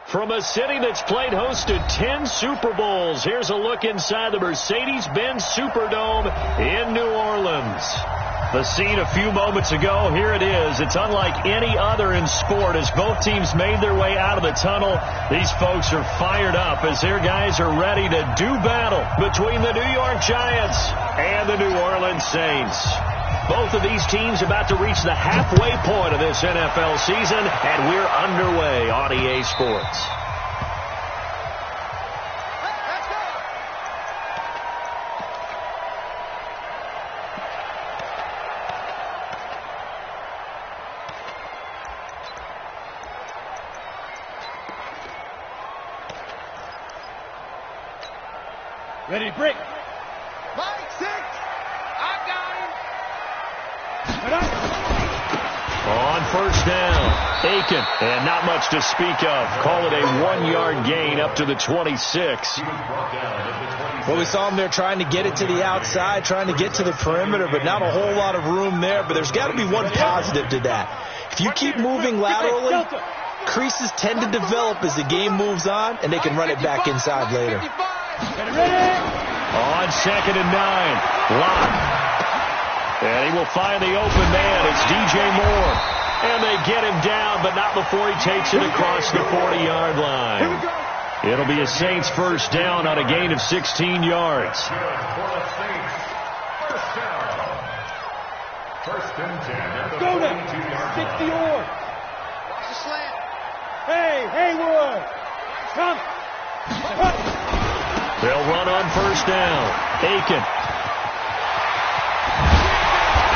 From a city that's played host to 10 Super Bowls, here's a look inside the Mercedes-Benz Superdome in New Orleans. The scene a few moments ago, here it is. It's unlike any other in sport. As both teams made their way out of the tunnel, these folks are fired up as their guys are ready to do battle between the New York Giants and the New Orleans Saints. Both of these teams about to reach the halfway point of this NFL season, and we're underway on EA Sports. Ready to break. Mike, 6. I got him. On first down, Aiken, and not much to speak of. Call it a 1-yard gain up to the 26. Well, we saw him there trying to get it to the outside, trying to get to the perimeter, but not a whole lot of room there. But there's got to be one positive to that. If you keep moving laterally, creases tend to develop as the game moves on, and they can run it back inside later. On 2nd and 9, Locke. And he will find the open man. It's DJ Moore. And they get him down, but not before he takes it across the 40-yard line. It'll be a Saints first down on a gain of 16 yards. First and 10. Go now. 60 or. Watch the slant. Hey, Haywood. Come. They'll run on first down. Aiken.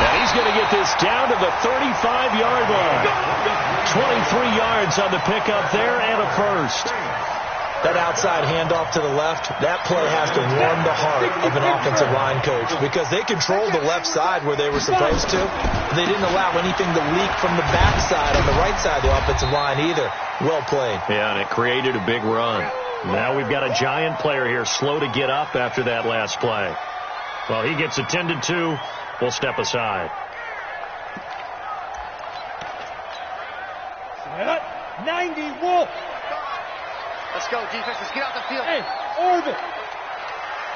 And he's going to get this down to the 35-yard line. 23 yards on the pickup there and a first. That outside handoff to the left, that play has to warm the heart of an offensive line coach because they controlled the left side where they were supposed to. They didn't allow anything to leak from the backside on the right side of the offensive line either. Well played. Yeah, and it created a big run. Now we've got a Giant player here slow to get up after that last play. Well, he gets attended to. We'll step aside. 90 Wolf. Let's go, defense. Let's get out the field. Hey, Orbit.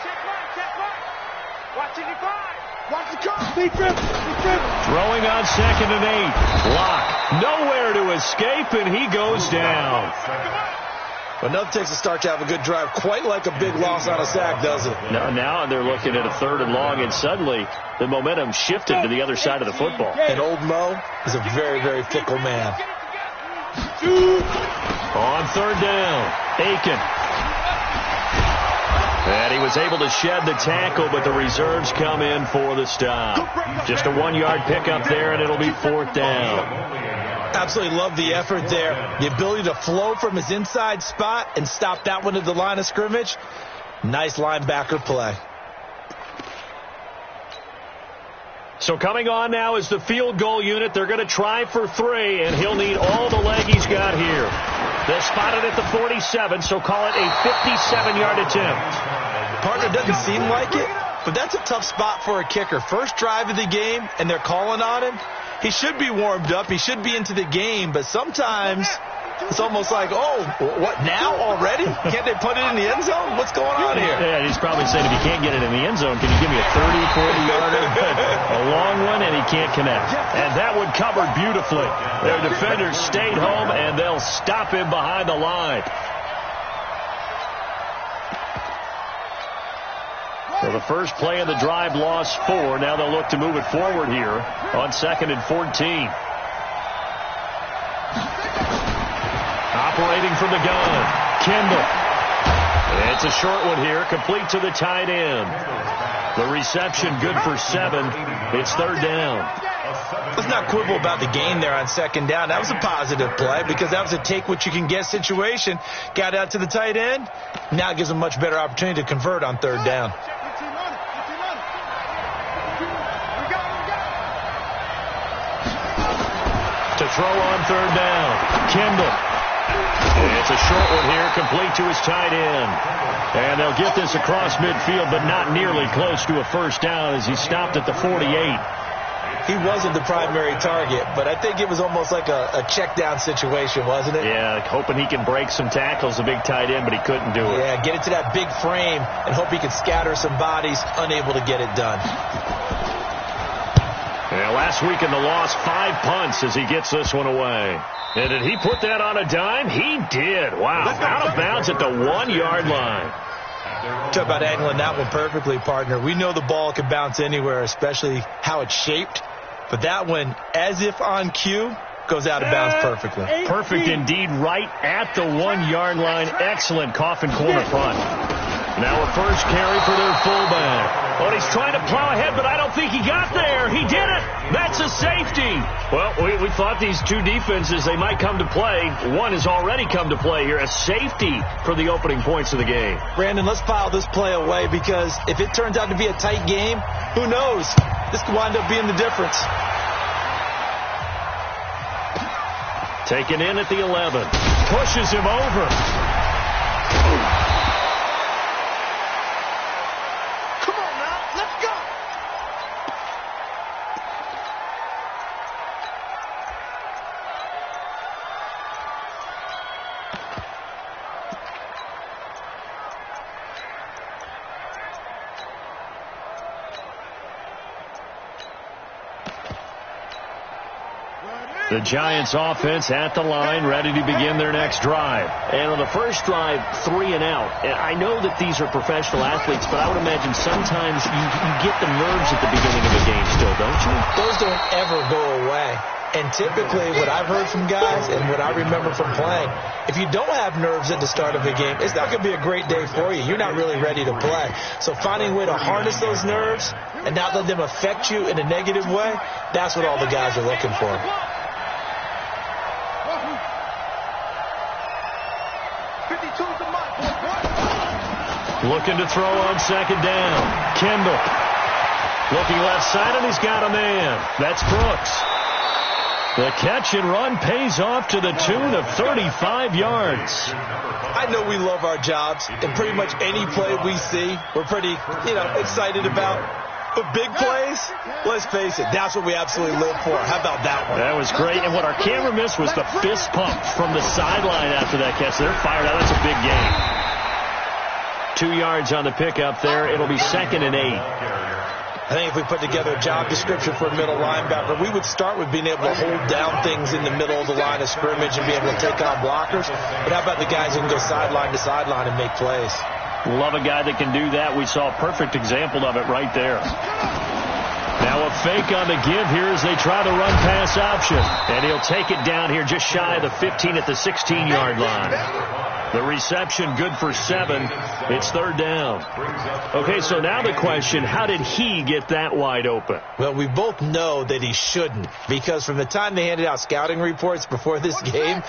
Check mark. Watch it, 5. Watch the car. Speed trip. Throwing on 2nd and 8. Locke nowhere to escape, and he goes down. But nothing takes a start to have a good drive, quite like a big loss on a sack, does it? Now they're looking at a 3rd and long, and suddenly the momentum shifted to the other side of the football. And old Mo is a very, very fickle man. On 3rd down, Aiken. And he was able to shed the tackle, but the reserves come in for the stop. Just a 1-yard pickup there, and it'll be 4th down. Absolutely love the effort there. The ability to flow from his inside spot and stop that one at the line of scrimmage. Nice linebacker play. So coming on now is the field goal unit. They're going to try for 3, and he'll need all the leg he's got here. They'll spot it at the 47, so call it a 57-yard attempt. Partner doesn't seem like it, but that's a tough spot for a kicker. First drive of the game, and they're calling on him. He should be warmed up. He should be into the game, but sometimes it's almost like, oh, what, now already? Can't they put it in the end zone? What's going on here? Yeah, he's probably saying, if you can't get it in the end zone, can you give me a 30, 40-yarder? A long one, and he can't connect. And that one covered beautifully. Their defenders stayed home, and they'll stop him behind the line. So the first play of the drive lost 4. Now they'll look to move it forward here on 2nd and 14. Operating from the gun, Kendall. It's a short one here, complete to the tight end. The reception good for 7. It's 3rd down. Let's not quibble about the gain there on 2nd down. That was a positive play because that was a take-what-you-can-get situation. Got out to the tight end. Now it gives them a much better opportunity to convert on 3rd down. To throw on 3rd down, Kendall. It's a short one here, complete to his tight end. And they'll get this across midfield, but not nearly close to a first down as he stopped at the 48. he wasn't the primary target, but I think it was almost like a check down situation, wasn't it? Yeah, hoping he can break some tackles, a big tight end, but he couldn't do it. Yeah, get it to that big frame and hope he could scatter some bodies, unable to get it done. Yeah, last week in the loss, 5 punts as he gets this one away. And did he put that on a dime? He did. Wow, out of bounds at the 1-yard line. Talk about angling that one perfectly, partner. We know the ball can bounce anywhere, especially how it's shaped. But that one, as if on cue, goes out of bounds perfectly. Perfect indeed, right at the 1-yard line. Excellent coffin corner punt. Now a first carry for their fullback. Oh, he's trying to plow ahead, but I don't think he got there. He did it. That's a safety. Well, we thought these two defenses, they might come to play. One has already come to play here. A safety for the opening points of the game. Brandon, let's file this play away because if it turns out to be a tight game, who knows? This could wind up being the difference. Taken in at the 11. Pushes him over. The Giants offense at the line, ready to begin their next drive. And on the first drive, 3 and out. And I know that these are professional athletes, but I would imagine sometimes you get the nerves at the beginning of a game still, don't you? Those don't ever go away. And typically what I've heard from guys and what I remember from playing, if you don't have nerves at the start of a game, it's not going to be a great day for you. You're not really ready to play. So finding a way to harness those nerves and not let them affect you in a negative way, that's what all the guys are looking for. Looking to throw on second down. Kendall. Looking left side, and he's got a man. That's Brooks. The catch and run pays off to the tune of 35 yards. I know we love our jobs, and pretty much any play we see, we're pretty, excited about. But big plays, let's face it, that's what we absolutely live for. How about that one? That was great. And what our camera missed was the fist pump from the sideline after that catch. They're fired out. That's a big game. 2 yards on the pickup there. It'll be 2nd and 8. I think if we put together a job description for a middle linebacker, we would start with being able to hold down things in the middle of the line of scrimmage and be able to take on blockers. But how about the guys who can go sideline to sideline and make plays? Love a guy that can do that. We saw a perfect example of it right there. Now a fake on the give here as they try the run-pass option. And he'll take it down here just shy of the 15 at the 16-yard line. The reception good for 7. It's 3rd down. Okay, so now the question, how did he get that wide open? Well, we both know that he shouldn't, because from the time they handed out scouting reports before this game,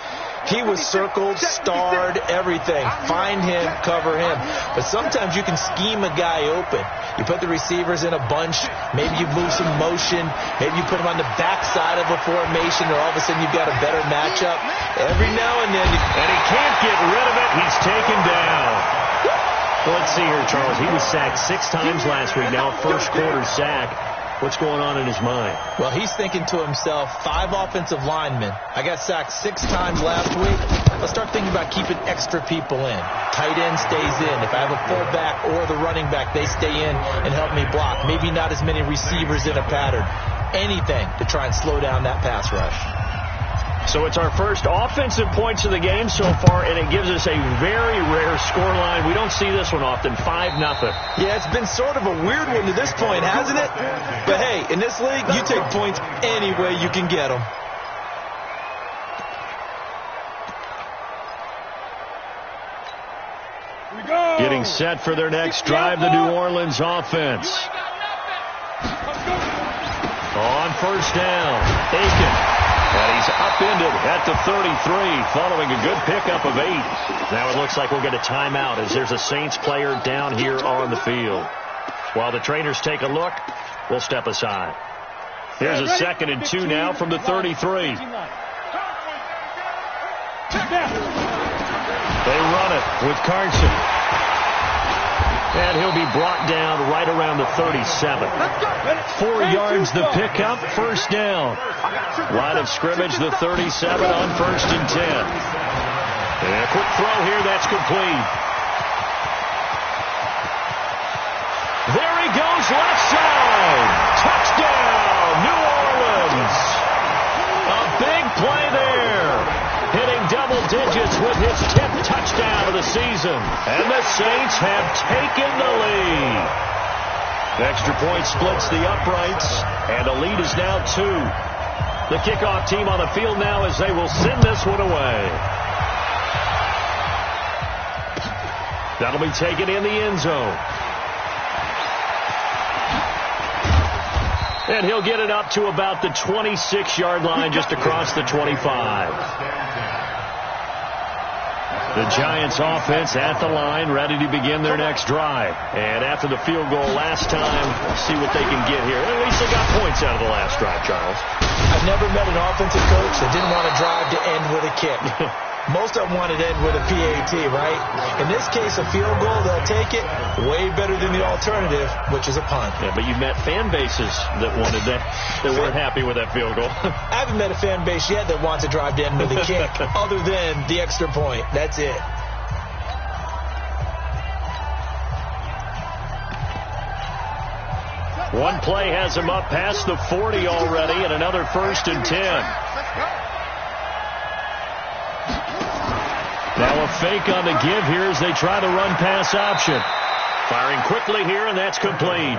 he was circled, starred, everything. Find him, cover him. But sometimes you can scheme a guy open. You put the receivers in a bunch. Maybe you move some motion. Maybe you put them on the backside of a formation, or all of a sudden you've got a better matchup. Every now and then. And he can't get rid of it. He's taken down. Well, let's see here, Charles. He was sacked 6 times last week. Now first quarter sack. What's going on in his mind? Well, he's thinking to himself, 5 offensive linemen. I got sacked 6 times last week. Let's start thinking about keeping extra people in. Tight end stays in. If I have a fullback or the running back, they stay in and help me block. Maybe not as many receivers in a pattern. Anything to try and slow down that pass rush. So it's our first offensive points of the game so far, and it gives us a very rare scoreline. We don't see this one often, 5-0. Yeah, it's been sort of a weird one to this point, hasn't it? But hey, in this league, you take points any way you can get them. Getting set for their next drive, the New Orleans offense. On first down, Aiken. And he's upended at the 33 following a good pickup of 8. Now it looks like we'll get a timeout as there's a Saints player down here on the field. While the trainers take a look, we'll step aside. Here's a 2nd and 2 now from the 33. They run it with Carson. And he'll be brought down right around the 37. 4 yards the pickup, first down. Line of scrimmage, the 37 on 1st and 10. And a quick throw here, that's complete. There he goes, left side. Touchdown, New Orleans. A big play there. Hitting double digits with his 10th touchdown of the season. And the Saints have taken the lead. The extra point splits the uprights, and the lead is now 2. The kickoff team on the field now as they will send this one away. That'll be taken in the end zone. And he'll get it up to about the 26-yard line, just across the 25. The Giants offense at the line, ready to begin their next drive. And after the field goal last time, see what they can get here. At least they got points out of the last drive, Charles. I've never met an offensive coach that didn't want to drive to end with a kick. Most of them wanted to end with a PAT, right? In this case, a field goal, they'll take it. Way better than the alternative, which is a punt. Yeah, but you've met fan bases that wanted that weren't happy with that field goal. I haven't met a fan base yet that wants to drive to end with a kick, other than the extra point. That's it. One play has him up past the 40 already, and another 1st and 10. Now a fake on the give here as they try the run-pass option. Firing quickly here, and that's complete.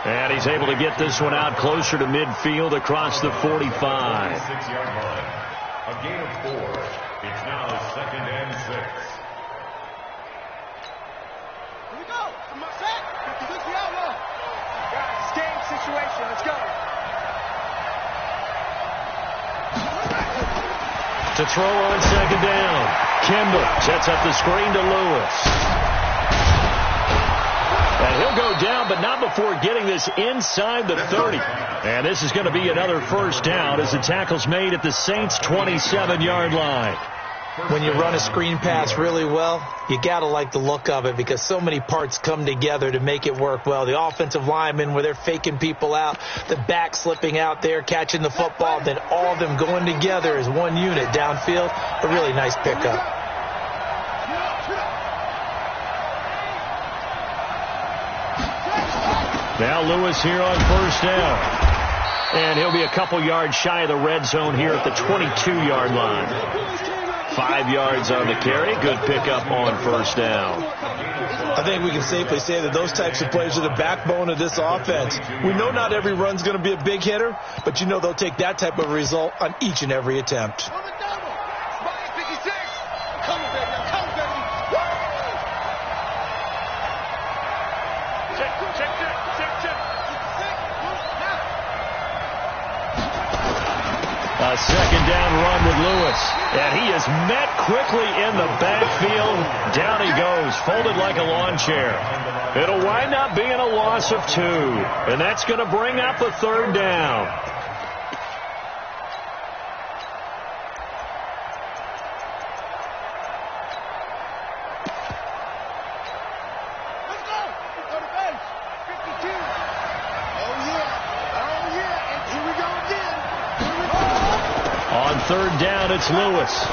And he's able to get this one out closer to midfield across the 45. 6-yard line. A gain of 4. It's now 2nd and 6. Here we go. I'm set. Position outlaw. Guys, game situation. Let's go. To throw on 2nd down. Kendall sets up the screen to Lewis. And he'll go down, but not before getting this inside the 30. And this is going to be another 1st down as the tackle's made at the Saints' 27-yard line. When you run a screen pass really well, you got to like the look of it because so many parts come together to make it work well. The offensive linemen, where they're faking people out, the back slipping out there, catching the football, then all of them going together as one unit downfield. A really nice pickup. Now Lewis here on 1st down. And he'll be a couple yards shy of the red zone here at the 22-yard line. 5 yards on the carry. Good pickup on 1st down. I think we can safely say that those types of plays are the backbone of this offense. We know not every run's going to be a big hitter, but you know they'll take that type of result on each and every attempt. A 2nd down run with Lewis. And he is met quickly in the backfield. Down he goes, folded like a lawn chair. It'll wind up being a loss of 2. And that's going to bring up a 3rd down. On 3rd down, it's Lewis.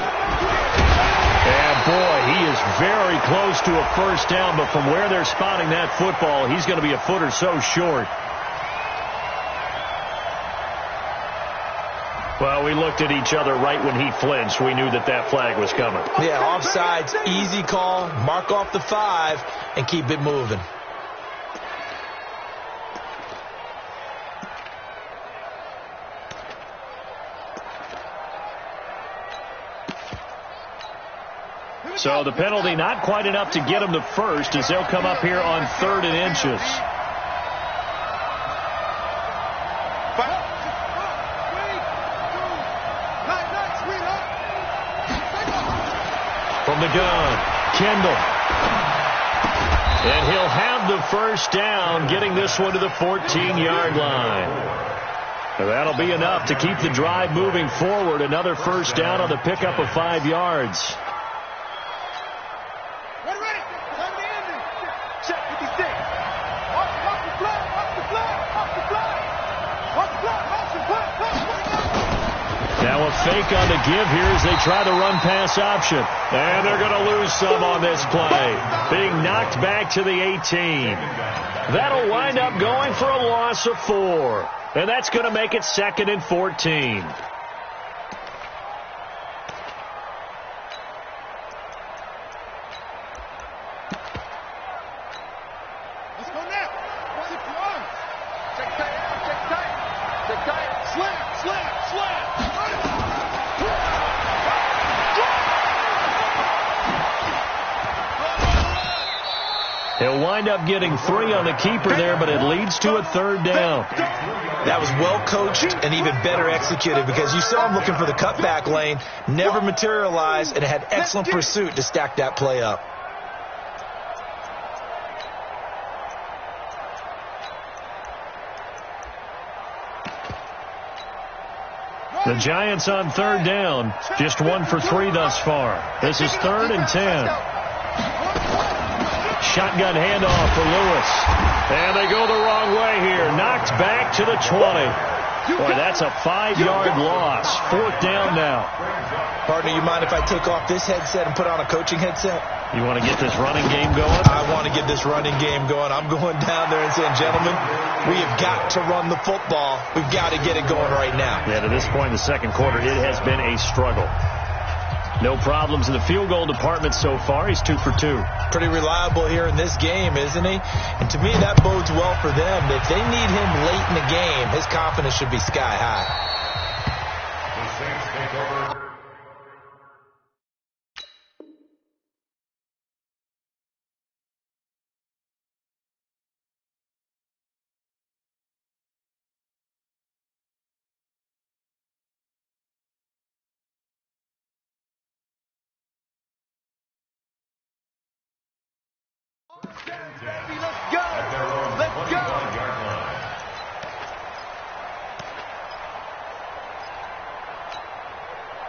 And boy, he is very close to a 1st down, but from where they're spotting that football, he's going to be a foot or so short. Well, we looked at each other right when he flinched. We knew that that flag was coming. Yeah, offsides, easy call, mark off the 5, and keep it moving. So the penalty not quite enough to get him to 1st as they'll come up here on 3rd and inches. From the gun, Kendall. And he'll have the 1st down, getting this one to the 14-yard line. That'll be enough to keep the drive moving forward. Another 1st down on the pickup of 5 yards. fake on the give here as they try the run-pass option. And they're going to lose some on this play. Being knocked back to the 18. That'll wind up going for a loss of 4. And that's going to make it 2nd and 14. Let's go now. Sit one. Check tight. Check tight. Check tight. Slam. Slam. Slam. He'll wind up getting 3 on the keeper there, but it leads to a 3rd down. That was well coached and even better executed because you saw him looking for the cutback lane, never materialized, and had excellent pursuit to stack that play up. The Giants on 3rd down, just 1 for 3 thus far. This is 3rd and 10. Shotgun handoff for Lewis. And they go the wrong way here. Knocked back to the 20. Boy, that's a 5-yard loss. 4th down now. Partner, you mind if I take off this headset and put on a coaching headset? You want to get this running game going? I want to get this running game going. I'm going down there and saying, gentlemen, we have got to run the football. We've got to get it going right now. Yeah, to this point in the 2nd quarter, it has been a struggle. No problems in the field goal department so far. He's 2 for 2. Pretty reliable here in this game, isn't he? And to me, that bodes well for them. If they need him late in the game, his confidence should be sky high. The Saints take over. Baby, let's go. Let's go.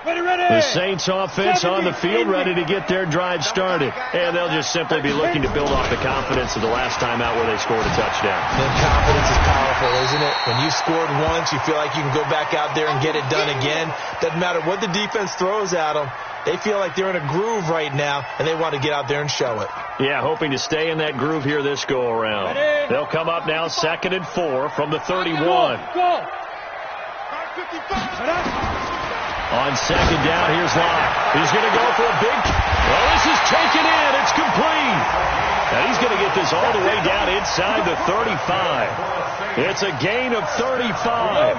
The Saints offense on the field ready to get their drive started. And they'll just simply be looking to build off the confidence of the last time out where they scored a touchdown. And confidence is powerful, isn't it? When you scored once, you feel like you can go back out there and get it done again. Doesn't matter what the defense throws at them. They feel like they're in a groove right now, and they want to get out there and show it. Yeah, hoping to stay in that groove here this go-around. They'll come up now 2nd and 4 from the 31. Go. On 2nd down, here's Locke. He's going to go for a big... Well, this is taken in. It's complete. Now he's going to get this all the way down inside the 35. It's a gain of 35.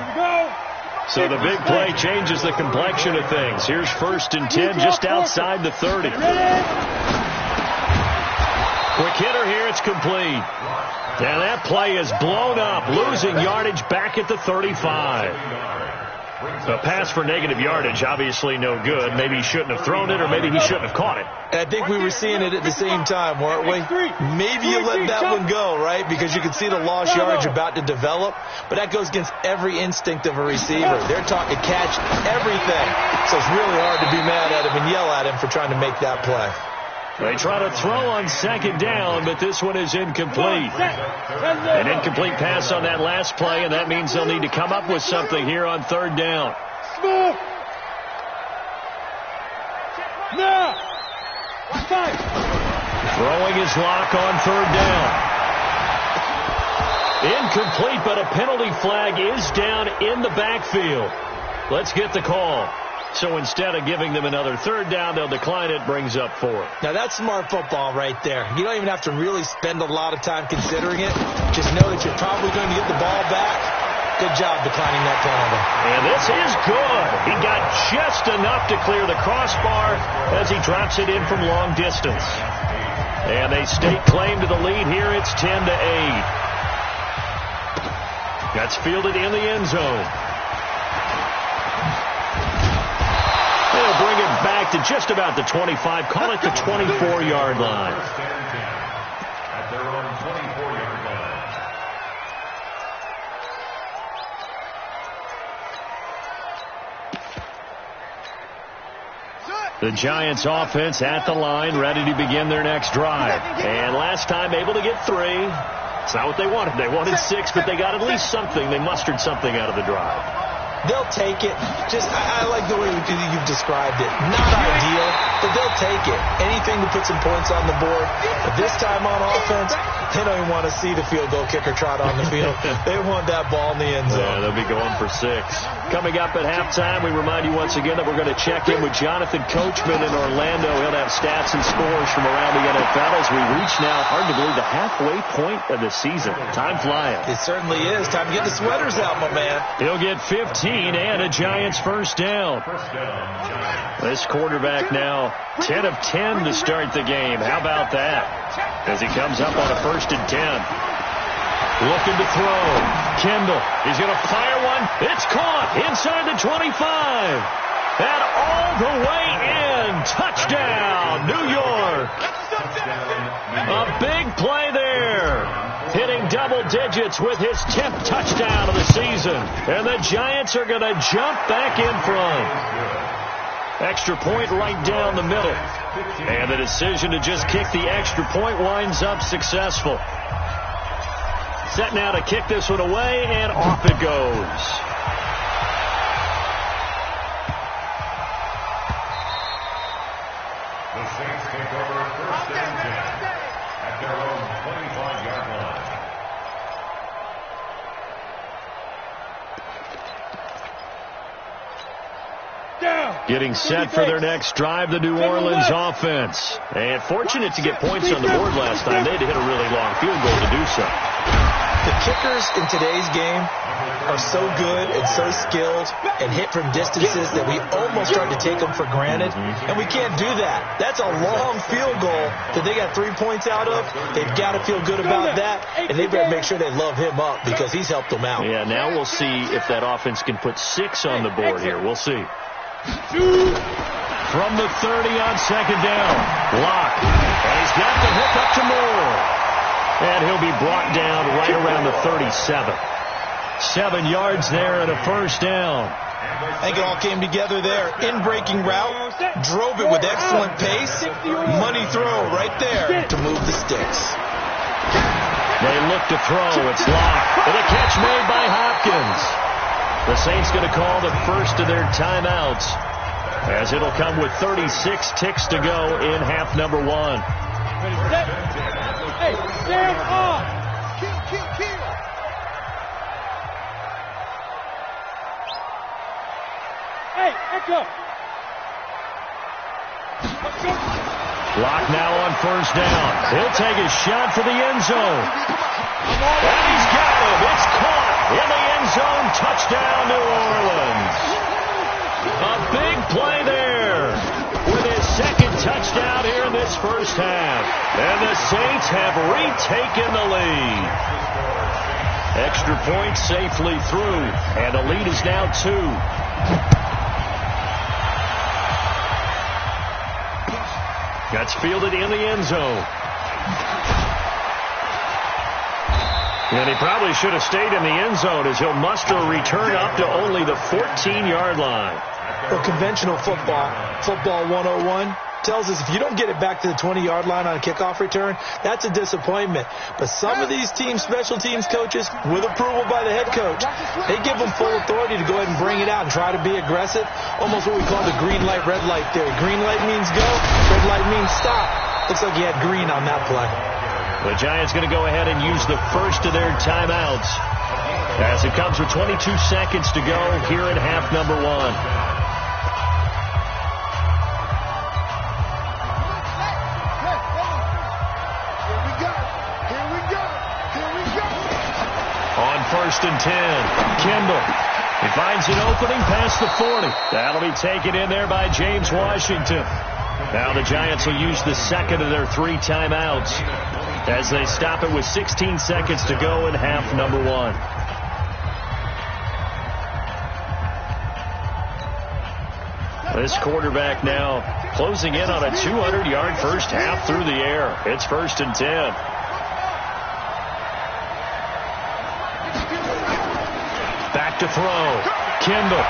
So the big play changes the complexion of things. Here's 1st and 10 just outside the 30. Quick hitter here. It's complete. Now that play is blown up, losing yardage back at the 35. A pass for negative yardage, obviously no good. Maybe he shouldn't have thrown it, or maybe he shouldn't have caught it. And I think we were seeing it at the same time, weren't we? Maybe you let that one go, right? Because you can see the lost yardage about to develop. But that goes against every instinct of a receiver. They're taught to catch everything. So it's really hard to be mad at him and yell at him for trying to make that play. They try to throw on 2nd down, but this one is incomplete. An incomplete pass on that last play, and that means they'll need to come up with something here on 3rd down. Throwing his Lock on 3rd down. Incomplete, but a penalty flag is down in the backfield. Let's get the call. So instead of giving them another 3rd down, they'll decline it, brings up 4th. Now that's smart football right there. You don't even have to really spend a lot of time considering it. Just know that you're probably going to get the ball back. Good job declining that penalty. And this is good. He got just enough to clear the crossbar as he drops it in from long distance. And they stake claim to the lead here. It's 10-8. That's fielded in the end zone. They'll bring it back to just about the 25. Call it the 24-yard line. At their own 24-yard line. The Giants offense at the line, ready to begin their next drive. And last time able to get 3. It's not what they wanted. They wanted 6, but they got at least something. They mustered something out of the drive. They'll take it. I like the way you've described it. Not ideal, but they'll take it. Anything to put some points on the board. But this time on offense, they don't even want to see the field goal kicker trot on the field. They want that ball in the end zone. Yeah, they'll be going for 6. Coming up at halftime, we remind you once again that we're going to check in with Jonathan Coachman in Orlando. He'll have stats and scores from around the NFL as we reach now, hard to believe, the halfway point of the season. Time flying. It certainly is. Time to get the sweaters out, my man. He'll get 15 and a Giants first down. This quarterback now 10 of 10 to start the game. How about that? As he comes up on a 1st and 10. Looking to throw. Kendall. He's going to fire one. It's caught inside the 25. And all the way in. Touchdown, New York. A big play there. Hitting double digits with his 10th touchdown of the season. And the Giants are going to jump back in front. Extra point right down the middle. And the decision to just kick the extra point winds up successful. Set now to kick this one away, and off it goes. The Saints take over 1st and 10 at their own 25-yard line. Getting set for their next drive, the New Orleans offense. And fortunate to get points on the board last time. They had to hit a really long field goal to do so. The kickers in today's game are so good and so skilled and hit from distances that we almost start to take them for granted. And we can't do that. That's a long field goal that they got 3 points out of. They've got to feel good about that, and they better make sure they love him up because he's helped them out. Yeah, now we'll see if that offense can put 6 on the board here. We'll see. From the 30 on 2nd down. Lock. And he's got the hook up to Moore. And he'll be brought down right around the 37. 7 yards there and a first down. I think it all came together there. In-breaking route, drove it with excellent pace. Money throw right there to move the sticks. They look to throw. It's Lock. And a catch made by Hopkins. The Saints going to call the first of their timeouts as it'll come with 36 ticks to go in half number 1. Hey, stand up! Kill! Hey, echo! Lock now on 1st down. He'll take a shot for the end zone. And he's got him. It's caught in the end zone. Touchdown, New Orleans. A big play there with his 2nd touchdown here in this first half. And the Saints have retaken the lead. Extra point safely through. And the lead is now 2. That's fielded in the end zone. And he probably should have stayed in the end zone as he'll muster a return up to only the 14-yard line. Well, conventional football 101, tells us if you don't get it back to the 20-yard line on a kickoff return, that's a disappointment. But some of these teams, special teams coaches, with approval by the head coach, they give them full authority to go ahead and bring it out and try to be aggressive, almost what we call the green light, red light theory. Green light means go, red light means stop. Looks like he had green on that play. The Giants going to go ahead and use the first of their timeouts as it comes with 22 seconds to go here in half number 1. On 1st and 10, Kendall. He finds an opening past the 40. That'll be taken in there by James Washington. Now the Giants will use the 2nd of their 3 timeouts as they stop it with 16 seconds to go in half number 1. This quarterback now closing in on a 200-yard first half through the air. It's 1st and 10. Back to throw. Kendall.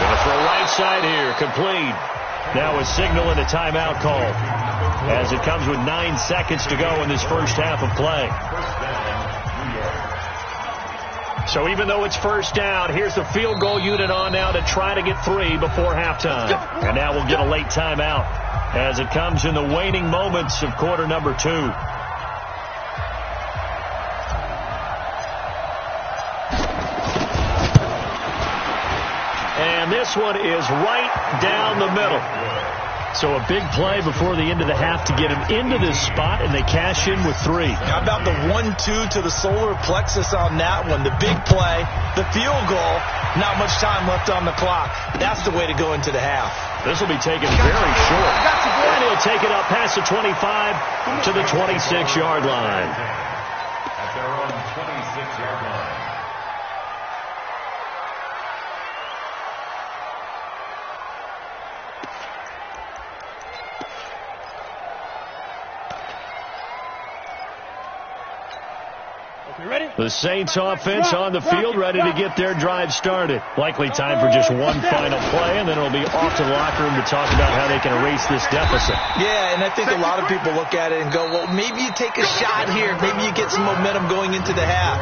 Going to throw right side here. Complete. Now a signal and a timeout call as it comes with 9 seconds to go in this first half of play. So even though it's first down, here's the field goal unit on now to try to get 3 before halftime. And now we'll get a late timeout as it comes in the waning moments of quarter number 2. And this one is right down the middle. So a big play before the end of the half to get him into this spot, and they cash in with 3. How about the 1-2 to the solar plexus on that one? The big play, the field goal, not much time left on the clock. That's the way to go into the half. This will be taken very short. And he'll take it up past the 25 to the 26-yard line. At their own 26-yard line. The Saints offense on the field, ready to get their drive started. Likely time for just one final play, and then it'll be off to the locker room to talk about how they can erase this deficit. Yeah, and I think a lot of people look at it and go, well, maybe you take a shot here. Maybe you get some momentum going into the half.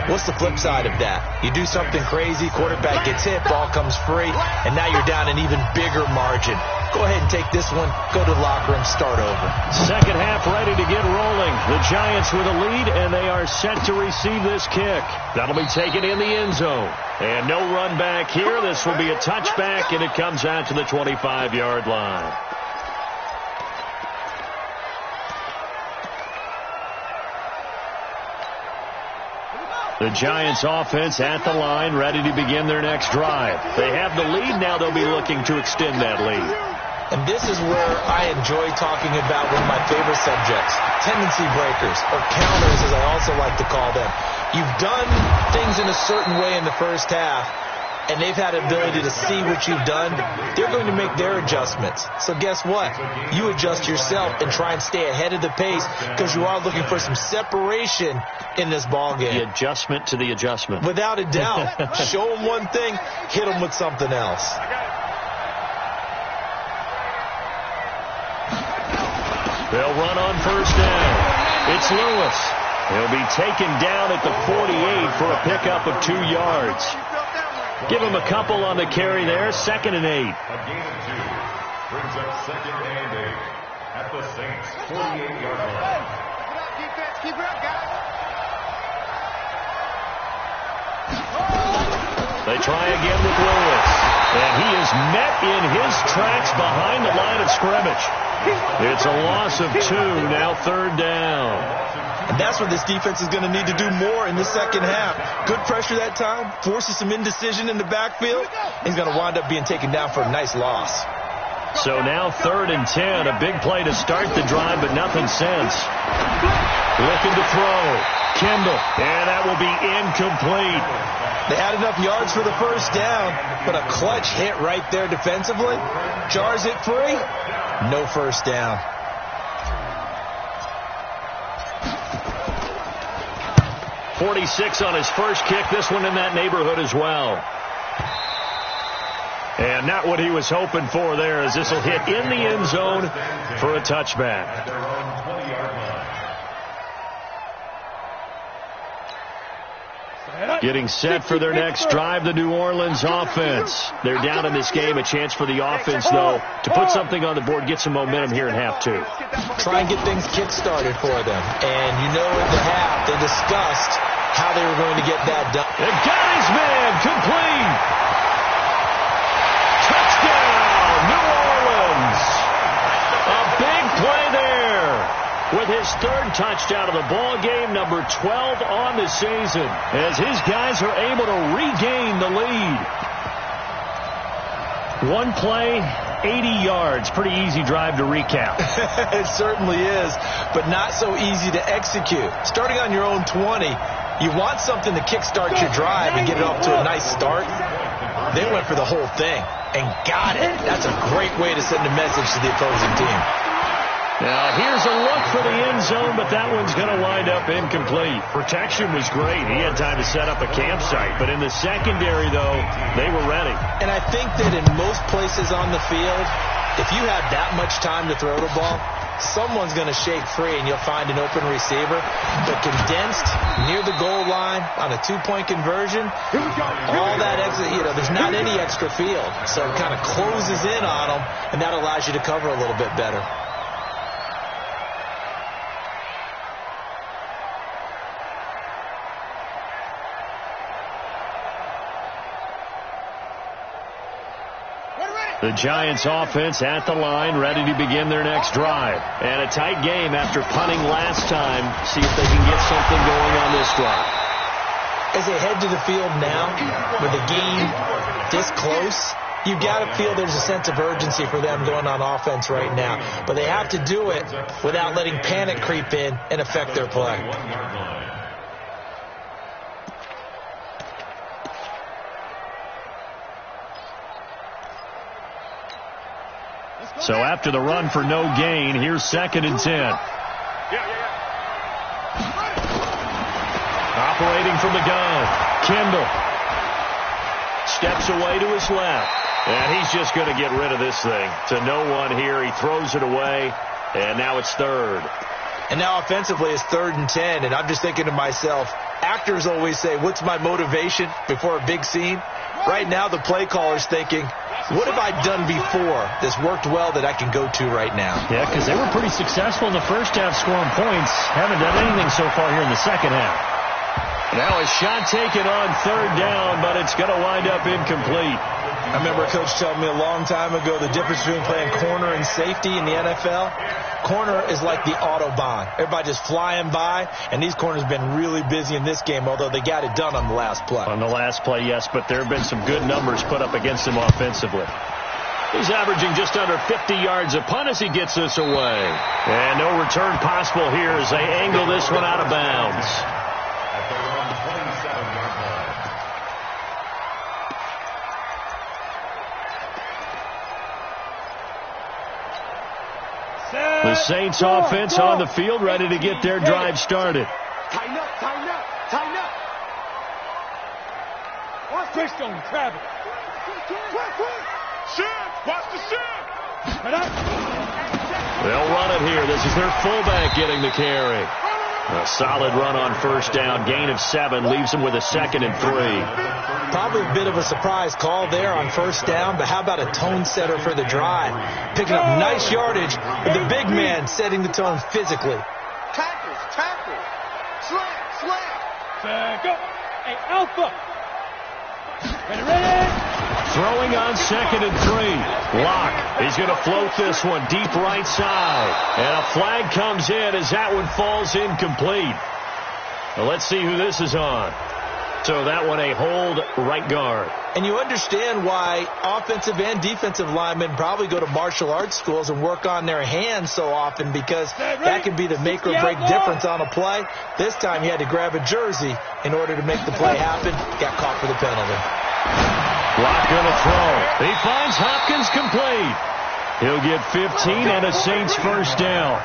What's the flip side of that? You do something crazy, quarterback gets hit, ball comes free, and now you're down an even bigger margin. Go ahead and take this one, go to the locker room, start over. Second half ready to get rolling. The Giants with a lead, and they are set to receive this kick. That'll be taken in the end zone. And no run back here. This will be a touchback, and it comes out to the 25-yard line. The Giants offense at the line, ready to begin their next drive. They have the lead. Now they'll be looking to extend that lead. And this is where I enjoy talking about one of my favorite subjects, tendency breakers, or counters as I also like to call them. You've done things in a certain way in the first half, and they've had the ability to see what you've done. They're going to make their adjustments. So guess what? You adjust yourself and try and stay ahead of the pace because you are looking for some separation in this ball game. The adjustment to the adjustment. Without a doubt. Show them one thing, hit them with something else. They'll run on first down. It's Lewis. He'll be taken down at the 48 for a pickup of 2 yards. Give him a couple on the carry there. 2nd and 8. A gain of 2 brings up 2nd and 8 at the Saints' 48-yard line. Defense, keep it up, guys. They try again with Lewis. And he is met in his tracks behind the line of scrimmage. It's a loss of 2, now 3rd down. And that's what this defense is going to need to do more in the second half. Good pressure that time, forces some indecision in the backfield. He's going to wind up being taken down for a nice loss. So now 3rd and 10, a big play to start the drive, but nothing since. Looking to throw. Kimball, and that will be incomplete. They had enough yards for the first down, but a clutch hit right there defensively. Jars it free. No first down. .46 on his first kick. This one in that neighborhood as well. And not what he was hoping for there, as this will hit in the end zone for a touchback. Getting set for their next drive, the New Orleans offense. They're down in this game. A chance for the offense, though, to put something on the board, get some momentum here in half 2. Try and get things kick-started for them. And you know in the half, they discussed how they were going to get that done. And got his man, complete. Touchdown, New Orleans. A big play there. With his 3rd touchdown of the ball game, number 12 on the season, as his guys are able to regain the lead. One play, 80 yards. Pretty easy drive to recap. It certainly is, but not so easy to execute. Starting on your own 20, you want something to kickstart your drive and get it off to a nice start. They went for the whole thing and got it. That's a great way to send a message to the opposing team. Now, here's a look for the end zone, but that one's going to wind up incomplete. Protection was great. He had time to set up a campsite. But in the secondary, though, they were ready. And I think that in most places on the field, if you have that much time to throw the ball, someone's going to shake free and you'll find an open receiver. But condensed near the goal line on a 2-point conversion, all that extra, there's not any extra field. So it kind of closes in on them, and that allows you to cover a little bit better. The Giants offense at the line, ready to begin their next drive. And a tight game after punting last time. See if they can get something going on this drive. As they head to the field now, with the game this close, you've got to feel there's a sense of urgency for them going on offense right now. But they have to do it without letting panic creep in and affect their play. So after the run for no gain, here's 2nd and 10. Operating from the gun, Kendall steps away to his left, and he's just going to get rid of this thing. To no one here, he throws it away, and now it's 3rd. And now offensively it's 3rd and 10, and I'm just thinking to myself, actors always say, what's my motivation before a big scene? Right now the play caller's thinking, what have I done before that's worked well that I can go to right now? Yeah, because they were pretty successful in the first half scoring points. Haven't done anything so far here in the second half. Now a shot taken on 3rd down, but it's going to wind up incomplete. I remember a coach telling me a long time ago the difference between playing corner and safety in the NFL. Corner is like the Autobahn. Everybody just flying by, and these corners have been really busy in this game, although they got it done on the last play. On the last play, yes, but there have been some good numbers put up against him offensively. He's averaging just under 50 yards a punt as he gets this away. And no return possible here as they angle this one out of bounds. The Saints offense on the field, ready to get their drive started. Tighten up, tighten up, tighten up. Watch Christian, grab it. Quick. Shift, watch the shift. They'll run it here. This is their fullback getting the carry. A solid run on 1st down. Gain of 7 leaves them with a 2nd and 3. Probably a bit of a surprise call there on 1st down, but how about a tone setter for the drive? Picking up nice yardage with the big man setting the tone physically. Tackle. Slam. Back up. Hey, Alpha. Ready. Throwing on 2nd and 3. Locke. He's going to float this one deep right side. And a flag comes in as that one falls incomplete. Well, let's see who this is on. So that one a hold right guard. And you understand why offensive and defensive linemen probably go to martial arts schools and work on their hands so often, because that can be the make or break difference on a play. This time he had to grab a jersey in order to make the play happen. Got caught for the penalty. Locke going to throw. He finds Hopkins complete. He'll get 15 and a Saints 1st down.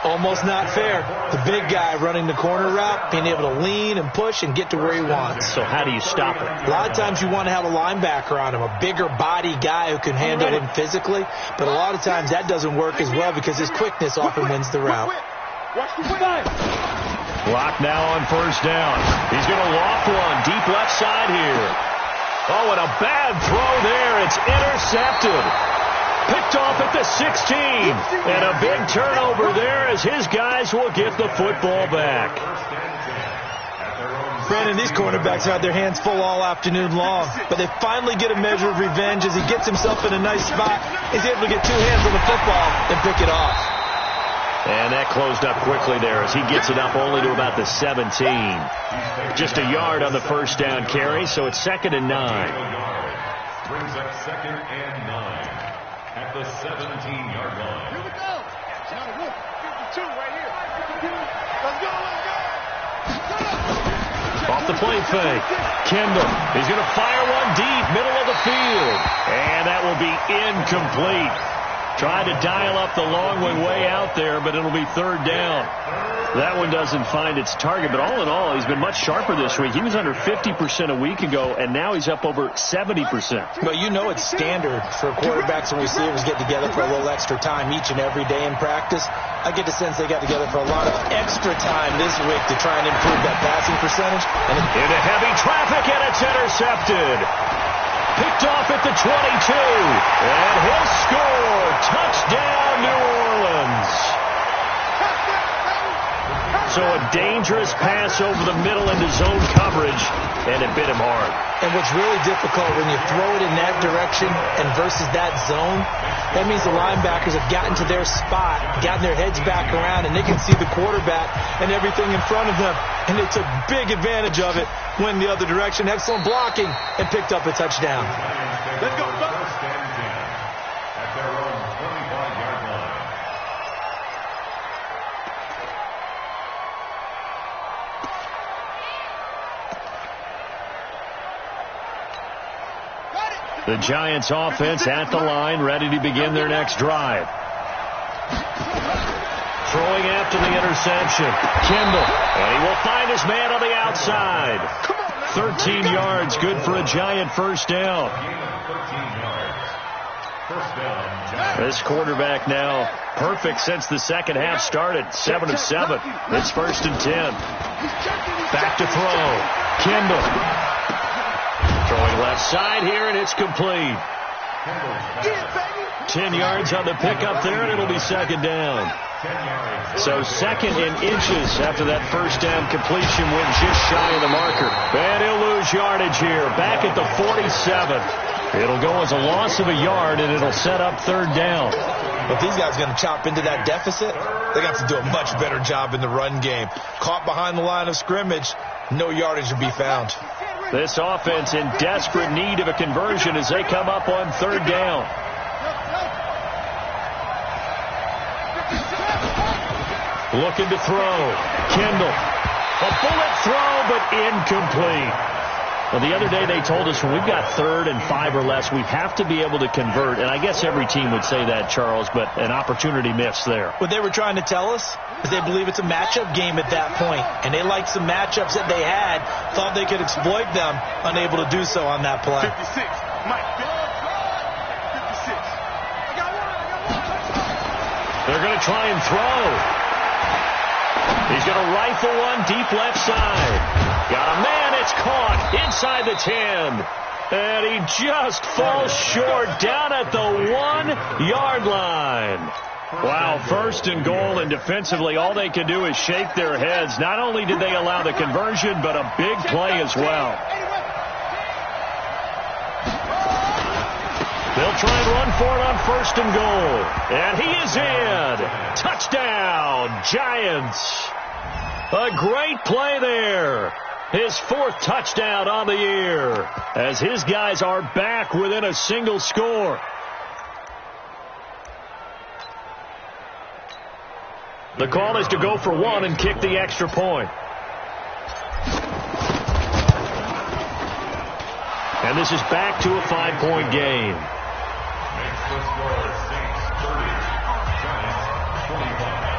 Almost not fair. The big guy running the corner route, being able to lean and push and get to where he wants. So how do you stop it? A lot of times you want to have a linebacker on him, a bigger body guy who can handle him physically. But a lot of times that doesn't work as well because his quickness often wins the route. Locke now on 1st down. He's going to loft one deep left side here. Oh, and a bad throw there. It's intercepted. Picked off at the 16. And a big turnover there as his guys will get the football back. Brandon, these cornerbacks had their hands full all afternoon long, but they finally get a measure of revenge as he gets himself in a nice spot. He's able to get 2 hands on the football and pick it off. And that closed up quickly there as he gets it up only to about the 17. Just a yard on the 1st down carry, so it's 2nd and 9. Brings up 2nd and 9 at the 17-yard line. Here we go. Now the 52 right here. Let's go. Off the play fake. Kendall. He's going to fire one deep, middle of the field. And that will be incomplete. Tried to dial up the long one way out there, but it'll be third down. That one doesn't find its target, but all in all, he's been much sharper this week. He was under 50% a week ago, and now he's up over 70%. But you know it's standard for quarterbacks and receivers get together for a little extra time each and every day in practice. I get the sense they got together for a lot of extra time this week to try and improve that passing percentage. And into heavy traffic, and it's intercepted. Picked off at the 22. And he'll score. Touchdown, New Orleans. So a dangerous pass over the middle into zone coverage, and it bit him hard. And what's really difficult when you throw it in that direction and versus that zone, that means the linebackers have gotten to their spot, gotten their heads back around, and they can see the quarterback and everything in front of them. And they took big advantage of it, went the other direction, excellent blocking, and picked up a touchdown. Let's go, go. First and 10 at their own 25-yard line. The Giants offense at the line, ready to begin their next drive. Throwing after the interception. Kendall. And he will find his man on the outside. 13 yards, good for a Giant first down. This quarterback now perfect since the second half started. 7 of 7. It's first and 10. Back to throw. Kendall. Throwing left side here, and it's complete. 10 yards on the pickup there, and it'll be second down. So second and inches after that first down completion went just shy of the marker. And he'll lose yardage here. Back at the 47. It'll go as a loss of a yard, and it'll set up third down. If these guys are going to chop into that deficit, they got to do a much better job in the run game. Caught behind the line of scrimmage, no yardage to be found. This offense in desperate need of a conversion as they come up on third down. Looking to throw. Kendall. A bullet throw, but incomplete. Well, the other day they told us when we've got 3rd and 5 or less, we have to be able to convert. And I guess every team would say that, Charles, but an opportunity missed there. What they were trying to tell us is they believe it's a matchup game at that point. And they liked some matchups that they had, thought they could exploit them, unable to do so on that play. 56. Mike. 56. They're going to try and throw. He's going to rifle one deep left side. Got a man, it's caught inside the 10. And he just falls short down at the 1-yard line. Wow, first and goal, and defensively all they can do is shake their heads. Not only did they allow the conversion, but a big play as well. They'll try and run for it on first and goal. And he is in. Touchdown, Giants. A great play there. His 4th touchdown on the year as his guys are back within a single score. The call is to go for 1 and kick the extra point. And this is back to a 5-point game. Makes the score Saints 30, Giants 25.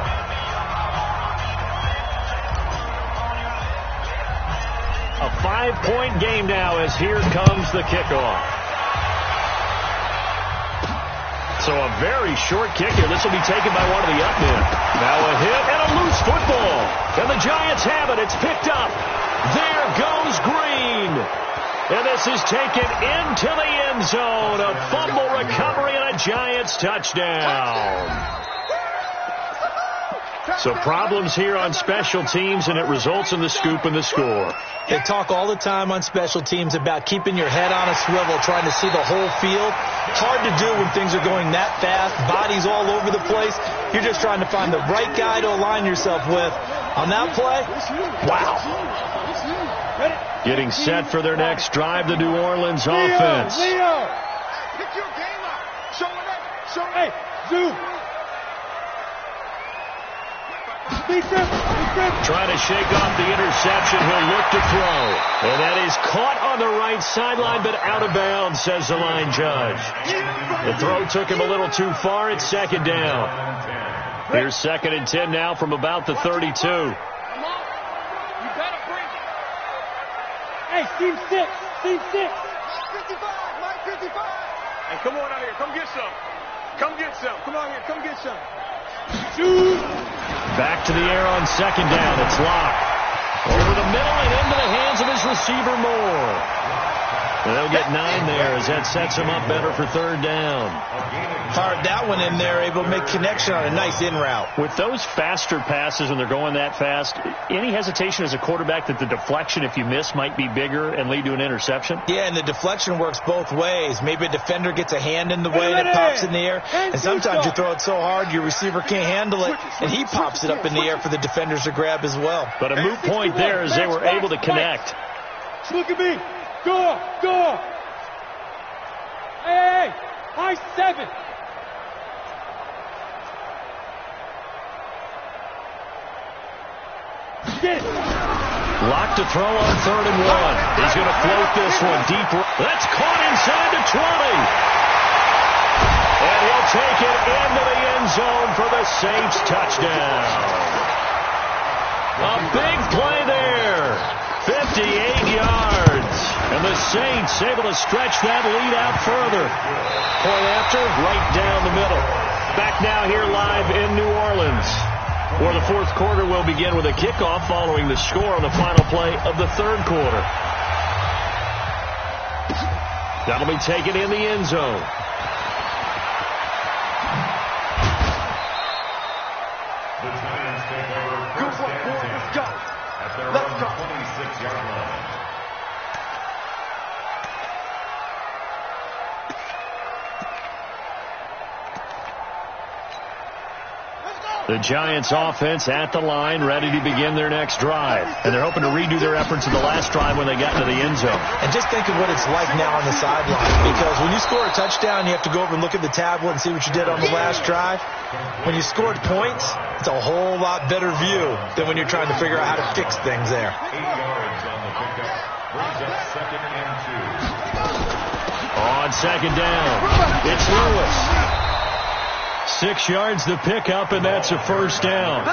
A 5-point game now as here comes the kickoff. So a very short kick here. This will be taken by one of the up men. Now a hit and a loose football. And the Giants have it. It's picked up. There goes Green. And this is taken into the end zone. A fumble recovery and a Giants touchdown. So problems here on special teams, and it results in the scoop and the score. They talk all the time on special teams about keeping your head on a swivel, trying to see the whole field. Hard to do when things are going that fast, bodies all over the place. You're just trying to find the right guy to align yourself with. On that play, wow. Getting set for their next drive, the New Orleans offense. Leo, pick your game up. Show it up. Show it. Hey, Zoo. Trying to shake off the interception. He'll look to throw. And that is caught on the right sideline, but out of bounds, says the line judge. The throw took him a little too far. It's second down. Here's 2nd and 10 now from about the 32. Hey, team 6. Team 6. 55. Hey, come on out here. Come get some. Come get some. Come on here. Come get some. Shoot. Back to the air on 2nd down. It's Locke. Over the middle and into the hands of his receiver, Moore. And they'll get 9 there as that sets him up better for 3rd down. Hard that one in there, able to make connection on a nice in route. With those faster passes and they're going that fast, any hesitation as a quarterback that the deflection, if you miss, might be bigger and lead to an interception? Yeah, and the deflection works both ways. Maybe a defender gets a hand in the way and it pops in the air. And sometimes you throw it so hard your receiver can't handle it, and he pops it up in the air for the defenders to grab as well. But a moot point there as they were able to connect. Look at me. Go. Hey. High 7. Get it. Locke to throw on 3rd and 1. He's going to float this one deep. That's caught inside the 20. And he'll take it into the end zone for the Saints touchdown. A big play there. 58 yards. And the Saints able to stretch that lead out further. Point after, right down the middle. Back now here live in New Orleans, where the 4th quarter will begin with a kickoff following the score on the final play of the 3rd quarter. That'll be taken in the end zone. The Giants take over first and 10. Let's go. At their own 26-yard line. The Giants offense at the line, ready to begin their next drive. And they're hoping to redo their efforts in the last drive when they got into the end zone. And just think of what it's like now on the sideline. Because when you score a touchdown, you have to go over and look at the tablet and see what you did on the last drive. When you scored points, it's a whole lot better view than when you're trying to figure out how to fix things there. 8 yards on the pickup. Brings up 2nd and 2. On 2nd down, it's Lewis. 6 yards the pickup, and that's a first down.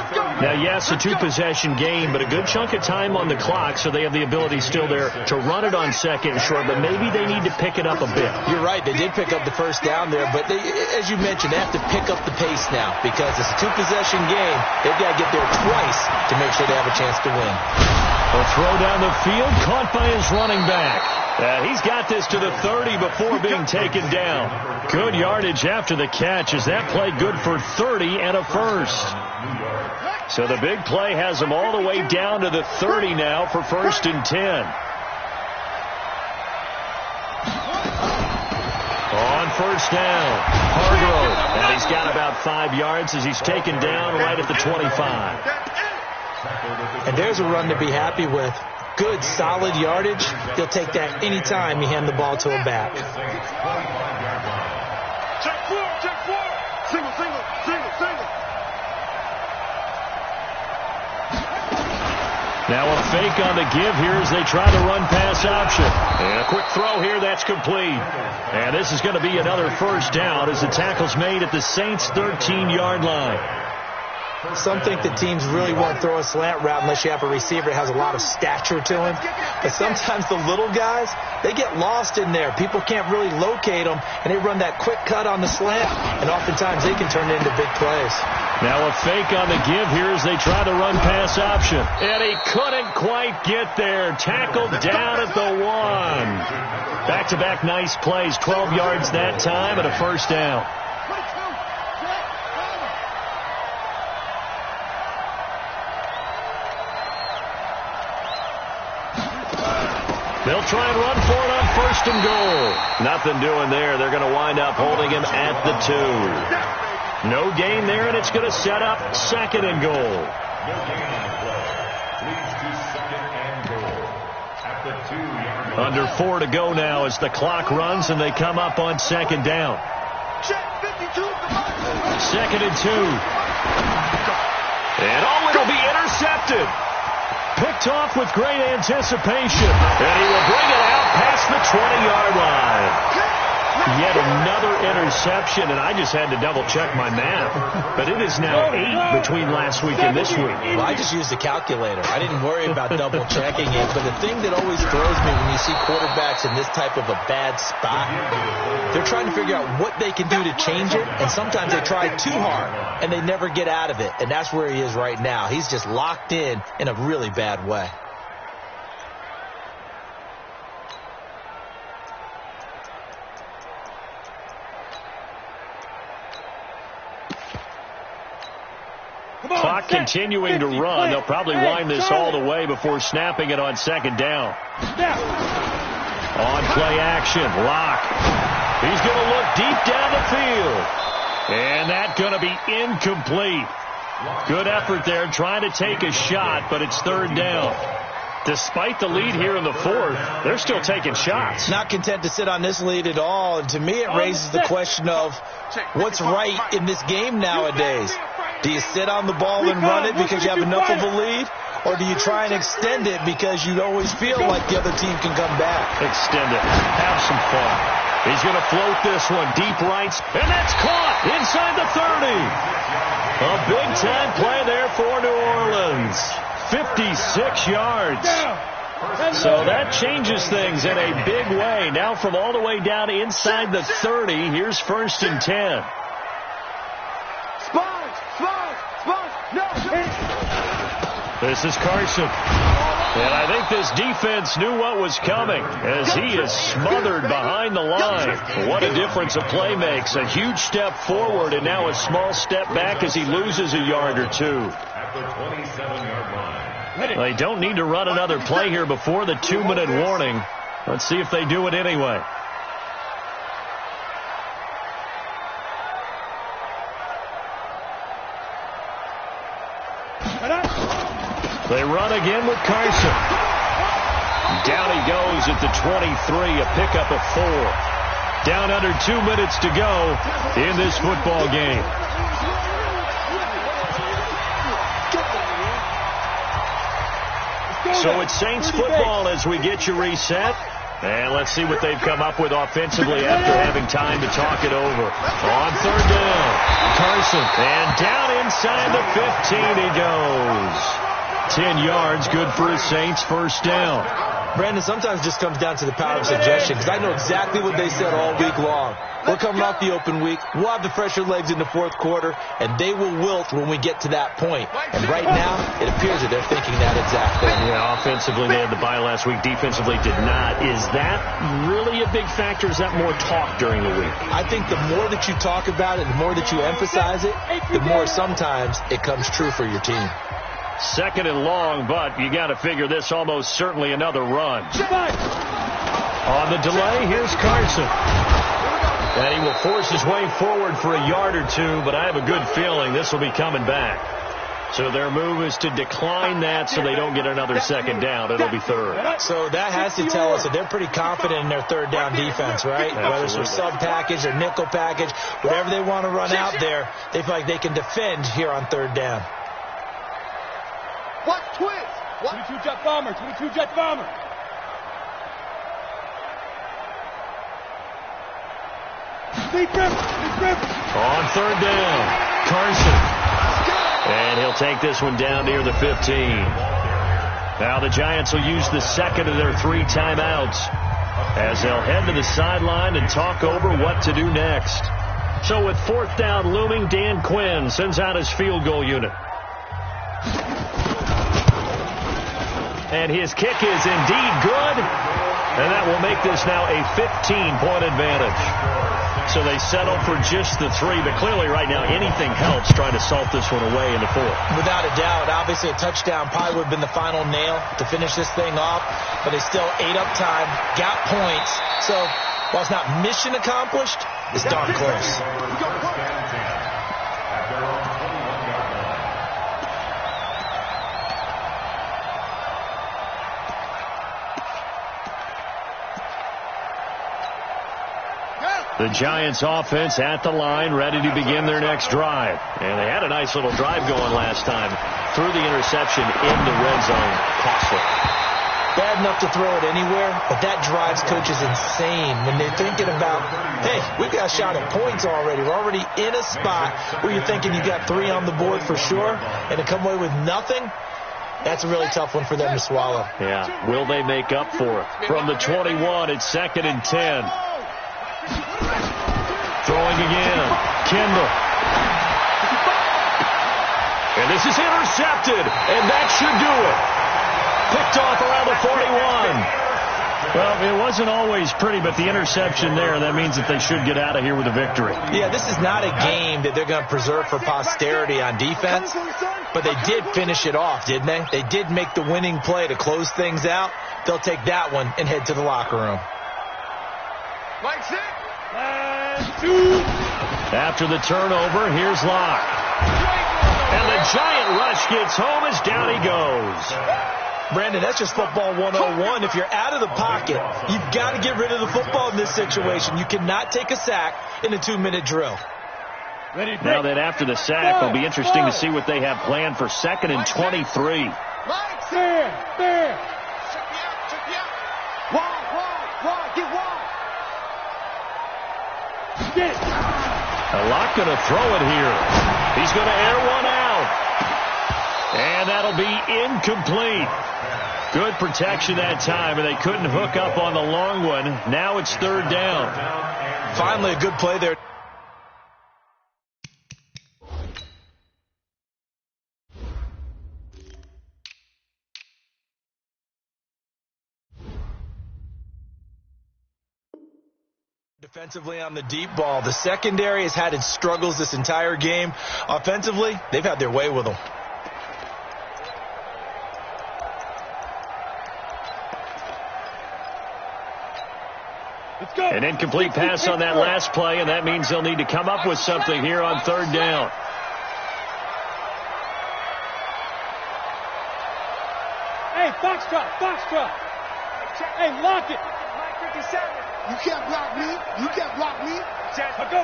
Now, yes, a 2-possession game, but a good chunk of time on the clock, so they have the ability still there to run it on 2nd and short, but maybe they need to pick it up a bit. You're right. They did pick up the first down there, but they, as you mentioned, they have to pick up the pace now because it's a 2-possession game. They've got to get there twice to make sure they have a chance to win. A throw down the field, caught by his running back. He's got this to the 30 before being taken down. Good yardage after the catch as that play good for 30 and a first. So the big play has him all the way down to the 30 now for 1st and 10. On 1st down, Hargrove. And he's got about 5 yards as he's taken down right at the 25. And there's a run to be happy with. Good, solid yardage. He'll take that anytime you hand the ball to him back. Check 4. Single. Now a fake on the give here as they try to run pass option. And a quick throw here, that's complete. And this is going to be another first down as the tackle's made at the Saints' 13-yard line. Some think that teams really won't throw a slant route unless you have a receiver that has a lot of stature to him. But sometimes the little guys, they get lost in there. People can't really locate them, and they run that quick cut on the slant, and oftentimes they can turn it into big plays. Now a fake on the give here as they try to run pass option. And he couldn't quite get there. Tackled down at the 1. Back-to-back nice plays. 12 yards that time and a first down. They'll try and run for it on 1st and goal. Nothing doing there. They're going to wind up holding him at the 2. No gain there, and it's going to set up 2nd and goal. No gain on the play. Leads to 2nd and goal. At the 2-yard line. Under 4 to go now as the clock runs, and they come up on 2nd down. Check 52. 2nd and 2. And it'll be intercepted. Picked off with great anticipation. And he will bring it out past the 20-yard line. Yet another interception, and I just had to double-check my math. But it is now 8 between last week and this week. Well, I just used a calculator. I didn't worry about double-checking it. But the thing that always throws me when you see quarterbacks in this type of a bad spot, they're trying to figure out what they can do to change it, and sometimes they try too hard, and they never get out of it. And that's where he is right now. He's just locked in a really bad way. Clock continuing to run. They'll probably wind this all the way before snapping it on second down. On play action, Locke. He's going to look deep down the field. And that's going to be incomplete. Good effort there trying to take a shot, but it's third down. Despite the lead here in the fourth, they're still taking shots. Not content to sit on this lead at all. And to me, it raises the question of what's right in this game nowadays. Do you sit on the ball and run it because you have enough of a lead? Or do you try and extend it because you always feel like the other team can come back? Extend it. Have some fun. He's going to float this one deep right. And that's caught inside the 30. A big-time play there for New Orleans. 56 yards. So that changes things in a big way. Now from all the way down inside the 30, here's 1st and 10. This is Carson. And I think this defense knew what was coming as he is smothered behind the line. What a difference a play makes. A huge step forward and now a small step back as he loses a yard or two. At the 27-yard line. They don't need to run another play here before the 2-minute warning. Let's see if they do it anyway. They run again with Carson. Down he goes at the 23, a pickup of 4. Down under 2 minutes to go in this football game. So it's Saints football as we get you reset. And let's see what they've come up with offensively after having time to talk it over. On third down, Carson. And down inside the 15 he goes. 10 yards, good for his Saints, first down. Brandon, sometimes it just comes down to the power of suggestion because I know exactly what they said all week long. We're coming off the open week. We'll have the fresher legs in the fourth quarter, and they will wilt when we get to that point. And right now, it appears that they're thinking that exact thing. Yeah, offensively, they had the bye last week. Defensively, did not. Is that really a big factor? Is that more talk during the week? I think the more that you talk about it, the more that you emphasize it, the more sometimes it comes true for your team. Second and long, but you got to figure this almost certainly another run. On the delay, here's Carson. And he will force his way forward for a yard or two, but I have a good feeling this will be coming back. So their move is to decline that so they don't get another second down. It'll be third. So that has to tell us that they're pretty confident in their third down defense, right? Absolutely. Whether it's their sub package or nickel package, whatever they want to run out there, they feel like they can defend here on third down. What twist? What? 22 jet bomber, 22 jet bomber. Deep rip. On third down, Carson. And he'll take this one down near the 15. Now the Giants will use the second of their 3 timeouts as they'll head to the sideline and talk over what to do next. So with fourth down looming, Dan Quinn sends out his field goal unit. And his kick is indeed good. And that will make this now a 15-point advantage. So they settle for just the 3. But clearly right now anything helps trying to salt this one away in the 4th. Without a doubt. Obviously a touchdown probably would have been the final nail to finish this thing off. But they still ate up time, got points. So while it's not mission accomplished, it's darn close. The Giants offense at the line, ready to begin their next drive. And they had a nice little drive going last time. Threw the interception in the red zone. Costly. Bad enough to throw it anywhere, but that drives coaches insane when they're thinking about, hey, we've got a shot at points already. We're already in a spot where you're thinking you got 3 on the board for sure, and to come away with nothing, that's a really tough one for them to swallow. Yeah, will they make up for it? From the 21, it's 2nd and 10. Throwing again. Kendall. And this is intercepted, and that should do it. Picked off around the 41. Well, it wasn't always pretty, but the interception there, that means that they should get out of here with a victory. Yeah, this is not a game that they're going to preserve for posterity on defense, but they did finish it off, didn't they? They did make the winning play to close things out. They'll take that one and head to the locker room. After the turnover, here's Locke. And the giant rush gets home as down he goes. Brandon, that's just football 101. If you're out of the pocket, you've got to get rid of the football in this situation. You cannot take a sack in a 2-minute drill. Now that after the sack, it'll be interesting to see what they have planned for 2nd and 23. There. Locke going to throw it here. He's going to air one out. And that'll be incomplete. Good protection that time, and they couldn't hook up on the long one. Now it's 3rd down. Finally, a good play there. Defensively on the deep ball, the secondary has had its struggles this entire game. Offensively, they've had their way with them. An incomplete pass on that last play, and that means they'll need to come up with something here on 3rd down. Hey, Foxtrot. Hey, lock it. You can't block me. Go.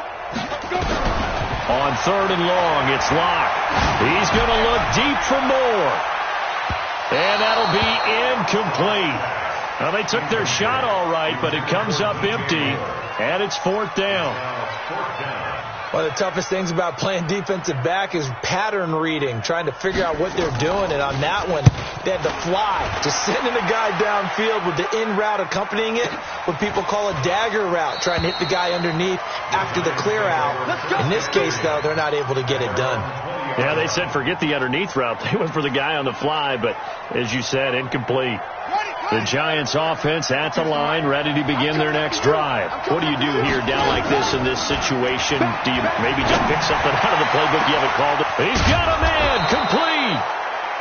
On 3rd and long, it's Locke. He's going to look deep for more. And that'll be incomplete. Well, they took their shot all right, but it comes up empty, and it's 4th down. One of the toughest things about playing defensive back is pattern reading, trying to figure out what they're doing. And on that one, they had to fly, just sending a guy downfield with the in route accompanying it, what people call a dagger route, trying to hit the guy underneath after the clear out. In this case, though, they're not able to get it done. Yeah, they said forget the underneath route. They went for the guy on the fly, but as you said, incomplete. The Giants offense at the line, ready to begin their next drive. What do you do here down like this in this situation? Do you maybe just pick something out of the playbook you haven't called it? He's got a man, complete.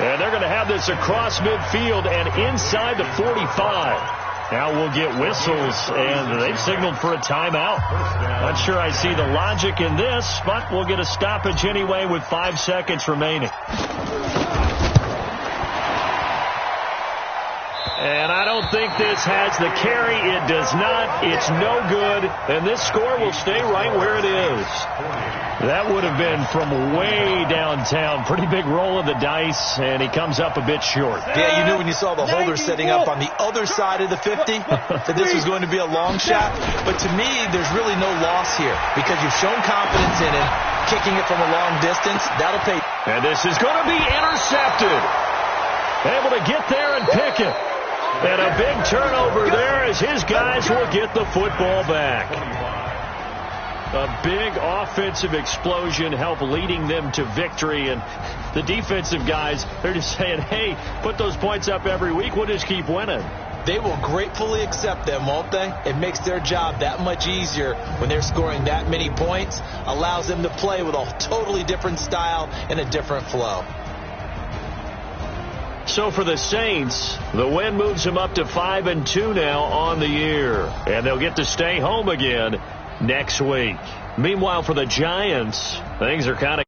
And they're going to have this across midfield and inside the 45. Now we'll get whistles, and they've signaled for a timeout. Not sure I see the logic in this, but we'll get a stoppage anyway with 5 seconds remaining. And I don't think this has the carry. It does not. It's no good. And this score will stay right where it is. That would have been from way downtown. Pretty big roll of the dice, and he comes up a bit short. Yeah, you knew when you saw the holder setting up on the other side of the 50 that this was going to be a long shot. But to me, there's really no loss here because you've shown confidence in him. Kicking it from a long distance, that'll pay. And this is going to be intercepted. Able to get there and pick it. And a big turnover there as his guys will get the football back. A big offensive explosion helped leading them to victory. And the defensive guys, they're just saying, hey, put those points up every week. We'll just keep winning. They will gratefully accept them, won't they? It makes their job that much easier when they're scoring that many points. Allows them to play with a totally different style and a different flow. So for the Saints, the win moves them up to 5-2 now on the year. And they'll get to stay home again next week. Meanwhile, for the Giants, things are kind of